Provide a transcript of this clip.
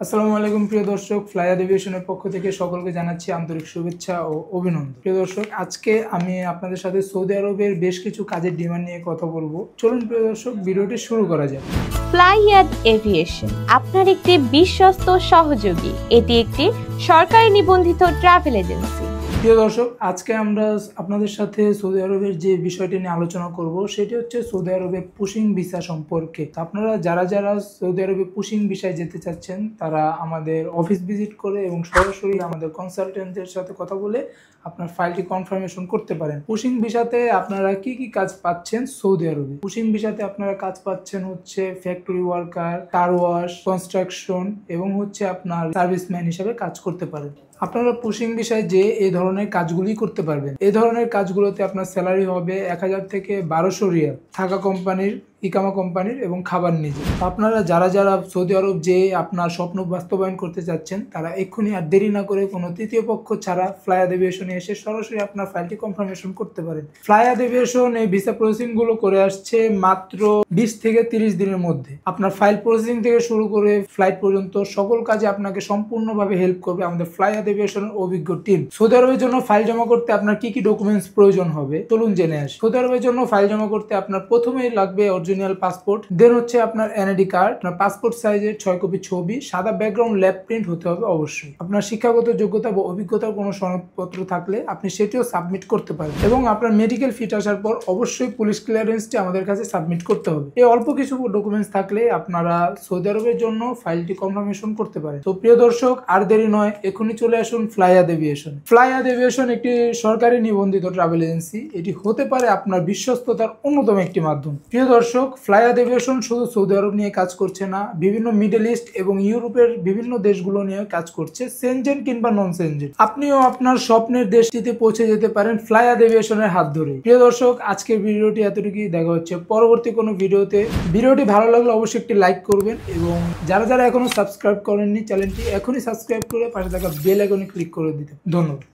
আসসালামু আলাইকুম প্রিয় দর্শক, ফ্লাইয়ার এভিয়েশনের পক্ষ থেকে সকলকে জানাচ্ছি আন্তরিক শুভেচ্ছা ও অভিনন্দন। প্রিয় দর্শক, আজকে আমি আপনাদের সাথে সৌদি আরবের বেশ কিছু কাজের ডিমান্ড নিয়ে কথা বলবো। চলুন প্রিয় দর্শক, ভিডিওটি শুরু করা যাক। ফ্লাইয়াদ এভিয়েশন আপনার একটি বিশ্বস্ত সহযোগী। এটি একটি সরকারি নিবন্ধিত ট্রাভেল এজেন্সি। প্রিয় দর্শক, আজকে আমরা আপনাদের সাথে সৌদি আরবের যে বিষয়টি নিয়ে আলোচনা করব সেটি হচ্ছে সৌদি আরবের পুশিং ভিসা সম্পর্কে। আপনারা যারা সৌদি আরবে পুশিং ভিসায় যেতে চাচ্ছেন তারা আমাদের অফিস ভিজিট করে এবং সরাসরি আমাদের কনসালটেন্টের সাথে কথা বলে আপনার ফাইলটি কনফার্মেশন করতে পারেন। পুশিং ভিসাতে আপনারা কি কি কাজ পাচ্ছেন সৌদি আরবে? পুশিং ভিসাতে আপনারা কাজ পাচ্ছেন হচ্ছে factory worker, car wash, construction এবং হচ্ছে আপনার সার্ভিসম্যান হিসাবে কাজ করতে পারেন। আপনারা পুশিং ভিসায় যে এই ধরনের কাজগুলি করতে পারবেন। এই ধরনের কাজগুলোতে আপনার স্যালারি হবে 1000 থেকে 1200 রিয়াল, থাকা কোম্পানির, ইকামা কোম্পানির এবং খাবার নিজে। আপনারা যারা সৌদি আরব যে আপনার স্বপ্ন বাস্তবায়ন করতে চাচ্ছেন তারা এক্ষুনি আর দেরি না করে কোনো তৃতীয় পক্ষ ছাড়া ফ্লাইয়াদ এভিয়েশনে এসে সরাসরি আপনার ফাইলটি কনফার্মেশন করতে পারেন। ফ্লাইয়াদ এভিয়েশন এই ভিসা প্রসেসিং গুলো করে আসছে মাত্র 20 থেকে 30 দিনের মধ্যে। আপনার ফাইল প্রসেসিং থেকে শুরু করে ফ্লাইট পর্যন্ত সকল কাজে আপনাকে সম্পূর্ণভাবে হেল্প করবে আমাদের ফ্লাইয়াদ এভিয়েশনের অভিজ্ঞ টিম। সৌদি আরবের জন্য ফাইল জমা করতে আপনার কি কি ডকুমেন্টস প্রয়োজন হবে চলুন জেনে আসি। সৌদি আরবের জন্য ফাইল জমা করতে আপনার প্রথমেই লাগবে অরিজিনাল পাসপোর্ট, দেন হচ্ছে আপনার এনআইডি কার্ড, আপনার পাসপোর্ট সাইজের 6 কপি ছবি, সাদা ব্যাকগ্রাউন্ড ল্যাব প্রিন্ট হতে হবে অবশ্যই। আপনার শিক্ষাগত যোগ্যতা বা অভিজ্ঞতার কোনো সনদপত্র থাকলে আপনি সেটিও সাবমিট করতে পারেন এবং আপনার মেডিকেল ফিট আসার পর অবশ্যই পুলিশ ক্লিয়ারেন্সটি আমাদের কাছে সাবমিট করতে হবে। এই অল্প কিছু ডকুমেন্টস থাকলে আপনারা সৌদি আরবের জন্য ফাইলটি কনফার্মেশন করতে পারেন। তো প্রিয় দর্শক, আর দেরি নয়, এখনই চলে আসুন ফ্লাইয়াদ এভিয়েশন। ফ্লাইয়াদ এভিয়েশন একটি সরকারি নিবন্ধিত ট্রাভেল এজেন্সি। এটি হতে পারে আপনার বিশ্বস্ততার অন্যতম একটি মাধ্যম। প্রিয় দর্শক, ফ্লাইয়াদ এভিয়েশন শুধু সৌদি আরব নিয়ে কাজ করছে না, বিভিন্ন মিডল ইস্ট এবং ইউরোপের বিভিন্ন দেশগুলো নিয়ে কাজ করছে, সেনজেন কিংবা নন সেনজেন। আপনিও আপনার স্বপ্নের দেশটিতে পৌঁছে যেতে পারেন ফ্লাইয়াদ এভিয়েশনের হাত ধরে। প্রিয় দর্শক, আজকের ভিডিওটি এতটুকুই। দেখা হচ্ছে পরবর্তী কোনো ভিডিওতে। ভিডিওটি ভালো লাগলে অবশ্যই একটি লাইক করবেন এবং যারা এখনো সাবস্ক্রাইব করেননি চ্যানেলটি এখনই সাবস্ক্রাইব করে পাশে থাকা বেল আইকনে ক্লিক করে দিতে। ধন্যবাদ।